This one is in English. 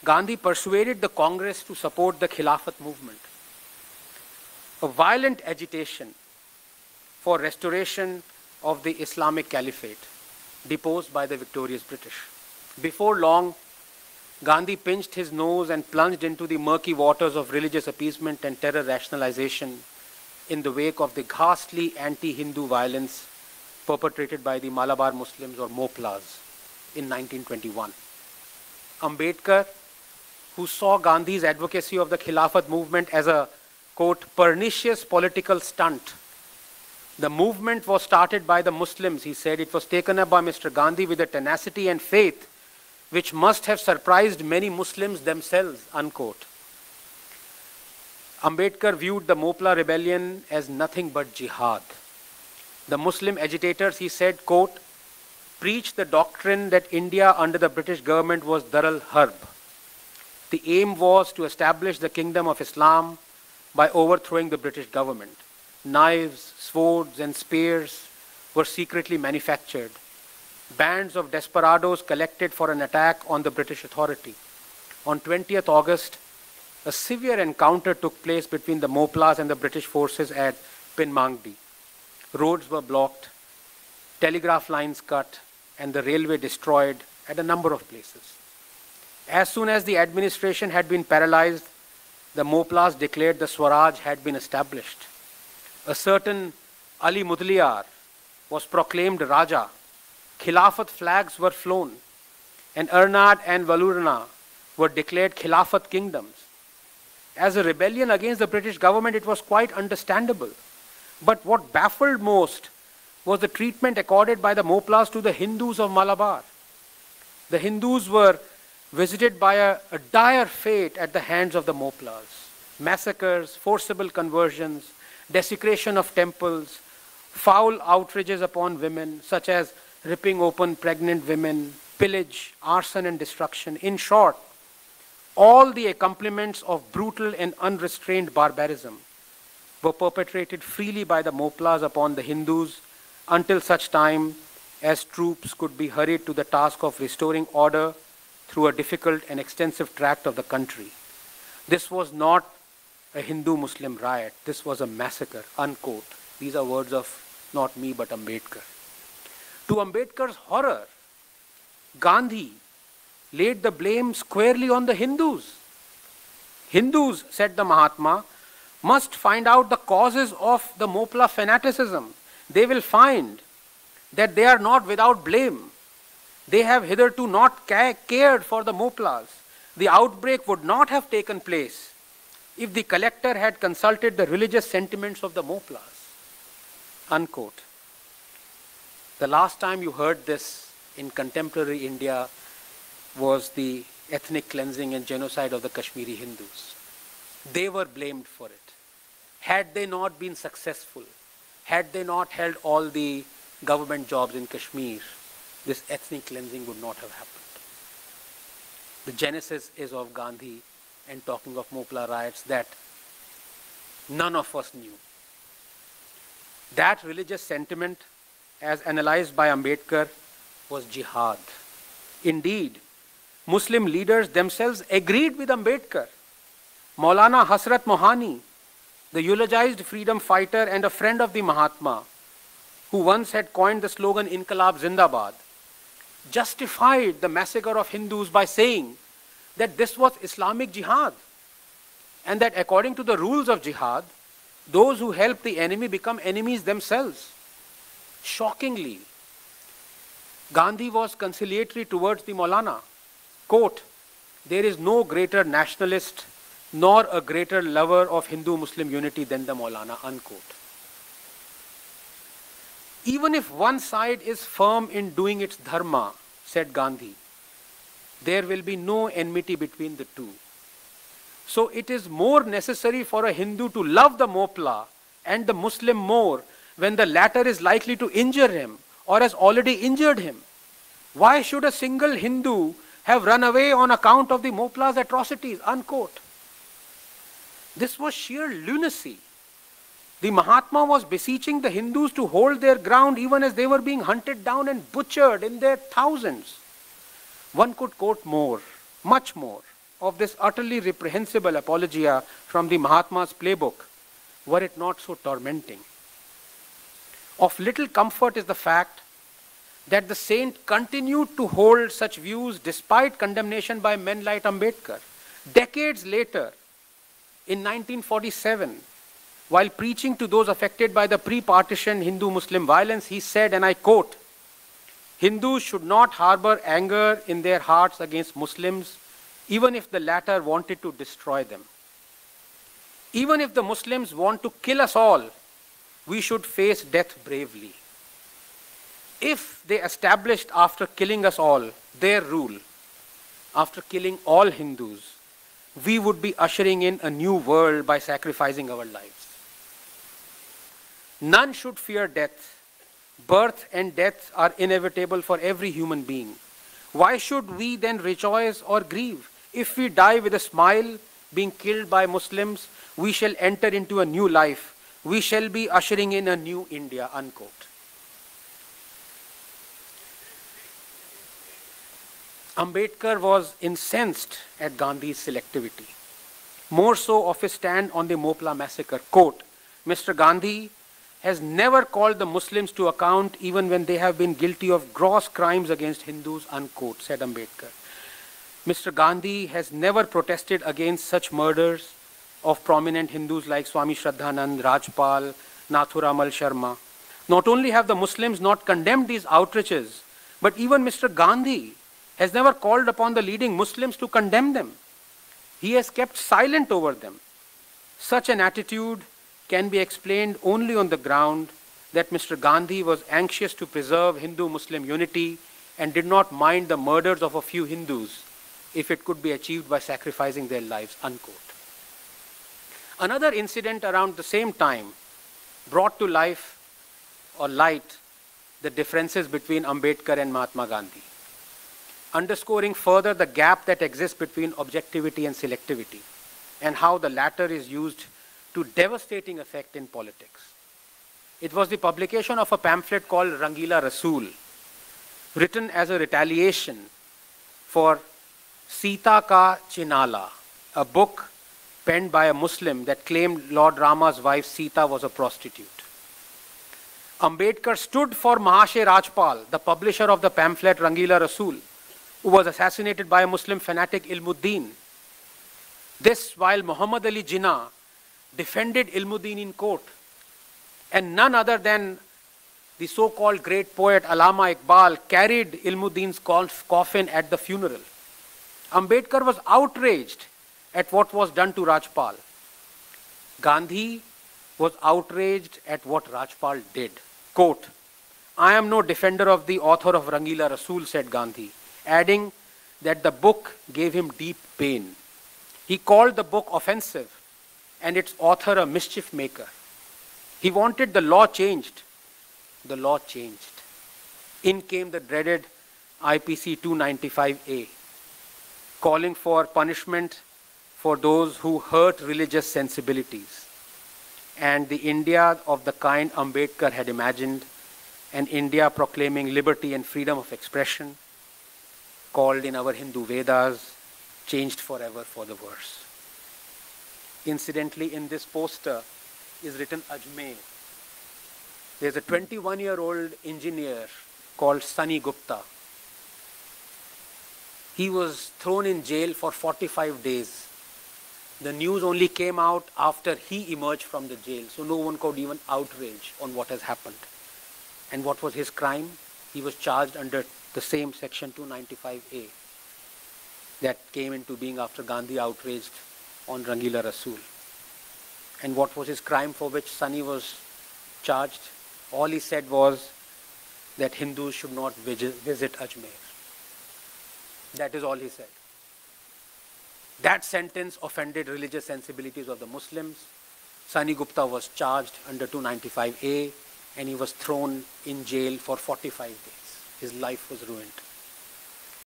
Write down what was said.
Gandhi persuaded the Congress to support the Khilafat movement, a violent agitation for restoration of the Islamic Caliphate, deposed by the victorious British. Before long, Gandhi pinched his nose and plunged into the murky waters of religious appeasement and terror rationalization in the wake of the ghastly anti-Hindu violence perpetrated by the Malabar Muslims or Moplahs in 1921. Ambedkar, who saw Gandhi's advocacy of the Khilafat movement as a, quote, pernicious political stunt. The movement was started by the Muslims, he said. It was taken up by Mr. Gandhi with a tenacity and faith which must have surprised many Muslims themselves, unquote. Ambedkar viewed the Moplah rebellion as nothing but jihad. The Muslim agitators, he said, quote, preached the doctrine that India under the British government was Dar al-Harb. The aim was to establish the kingdom of Islam by overthrowing the British government. Knives, swords, and spears were secretly manufactured. Bands of desperados collected for an attack on the British authority. On 20th August, a severe encounter took place between the Moplahs and the British forces at Pinmangdi. Roads were blocked, telegraph lines cut, and the railway destroyed at a number of places. As soon as the administration had been paralyzed, the Moplahs declared the Swaraj had been established. A certain Ali Mudliyar was proclaimed Raja. Khilafat flags were flown, and Arnad and Valurna were declared Khilafat kingdoms. As a rebellion against the British government, it was quite understandable. But what baffled most was the treatment accorded by the Moplahs to the Hindus of Malabar. The Hindus were visited by a dire fate at the hands of the Moplahs. Massacres, forcible conversions, desecration of temples, foul outrages upon women, such as ripping open pregnant women, pillage, arson and destruction. In short, all the accompaniments of brutal and unrestrained barbarism were perpetrated freely by the Moplahs upon the Hindus until such time as troops could be hurried to the task of restoring order through a difficult and extensive tract of the country. This was not a Hindu-Muslim riot. This was a massacre, unquote. These are words of not me but Ambedkar. To Ambedkar's horror, Gandhi laid the blame squarely on the Hindus. Hindus, said the Mahatma, must find out the causes of the Moplah fanaticism. They will find that they are not without blame. They have hitherto not cared for the Moplahs. The outbreak would not have taken place if the collector had consulted the religious sentiments of the Moplahs. Unquote. The last time you heard this in contemporary India was the ethnic cleansing and genocide of the Kashmiri Hindus. They were blamed for it. Had they not been successful, had they not held all the government jobs in Kashmir, this ethnic cleansing would not have happened. The genesis is of Gandhi and talking of Moplah riots that none of us knew. That religious sentiment, as analyzed by Ambedkar, was jihad. Indeed, Muslim leaders themselves agreed with Ambedkar. Maulana Hasrat Mohani, the eulogized freedom fighter and a friend of the Mahatma, who once had coined the slogan Inqilab Zindabad, justified the massacre of Hindus by saying that this was Islamic jihad and that according to the rules of jihad, those who help the enemy become enemies themselves. Shockingly, Gandhi was conciliatory towards the Maulana. Quote, there is no greater nationalist nor a greater lover of Hindu-Muslim unity than the Maulana, unquote. Even if one side is firm in doing its dharma, said Gandhi, there will be no enmity between the two. So it is more necessary for a Hindu to love the Moplah and the Muslim more when the latter is likely to injure him or has already injured him. Why should a single Hindu have run away on account of the Moplah's atrocities, unquote. This was sheer lunacy. The Mahatma was beseeching the Hindus to hold their ground even as they were being hunted down and butchered in their thousands. One could quote more, much more, of this utterly reprehensible apologia from the Mahatma's playbook, were it not so tormenting. Of little comfort is the fact that the saint continued to hold such views despite condemnation by men like Ambedkar. Decades later, in 1947, while preaching to those affected by the pre-partition Hindu-Muslim violence, he said, and I quote, "Hindus should not harbor anger in their hearts against Muslims, even if the latter wanted to destroy them. Even if the Muslims want to kill us all, we should face death bravely. If they established after killing us all their rule, after killing all Hindus, we would be ushering in a new world by sacrificing our lives. None should fear death. Birth and death are inevitable for every human being. Why should we then rejoice or grieve? If we die with a smile, being killed by Muslims, we shall enter into a new life. We shall be ushering in a new India," unquote. Ambedkar was incensed at Gandhi's selectivity, more so of his stand on the Moplah massacre. Quote, "Mr. Gandhi has never called the Muslims to account even when they have been guilty of gross crimes against Hindus," unquote, said Ambedkar. Mr. Gandhi has never protested against such murders of prominent Hindus like Swami Shraddhanand, Rajpal, Nathuramal Sharma. Not only have the Muslims not condemned these outrages, but even Mr. Gandhi has never called upon the leading Muslims to condemn them. He has kept silent over them. Such an attitude can be explained only on the ground that Mr. Gandhi was anxious to preserve Hindu-Muslim unity and did not mind the murders of a few Hindus if it could be achieved by sacrificing their lives," unquote. Another incident around the same time brought to life or light the differences between Ambedkar and Mahatma Gandhi, underscoring further the gap that exists between objectivity and selectivity, and how the latter is used to devastating effect in politics. It was the publication of a pamphlet called Rangila Rasool, written as a retaliation for Sita Ka Chinala, a book penned by a Muslim that claimed Lord Rama's wife Sita was a prostitute. Ambedkar stood for Mahashay Rajpal, the publisher of the pamphlet Rangila Rasool, who was assassinated by a Muslim fanatic Ilmuddin. This while Muhammad Ali Jinnah defended Ilmuddin in court, and none other than the so-called great poet Allama Iqbal carried Ilmuddin's coffin at the funeral. Ambedkar was outraged at what was done to Rajpal. Gandhi was outraged at what Rajpal did. Quote, "I am no defender of the author of Rangila Rasool," said Gandhi, adding that the book gave him deep pain. He called the book offensive and its author a mischief maker. He wanted the law changed. The law changed. In came the dreaded IPC 295A, calling for punishment for those who hurt religious sensibilities. And the India of the kind Ambedkar had imagined, an India proclaiming liberty and freedom of expression, called in our Hindu Vedas, changed forever for the worse. Incidentally, in this poster is written Ajmer. There's a 21-year-old engineer called Sunny Gupta. He was thrown in jail for 45 days. The news only came out after he emerged from the jail, so no one could even outrage on what has happened. And what was his crime? He was charged under the same section 295A that came into being after Gandhi outraged on Rangila Rasool. And what was his crime for which Sunny was charged? All he said was that Hindus should not visit Ajmer. That is all he said. That sentence offended religious sensibilities of the Muslims. Sunny Gupta was charged under 295A and he was thrown in jail for 45 days. His life was ruined.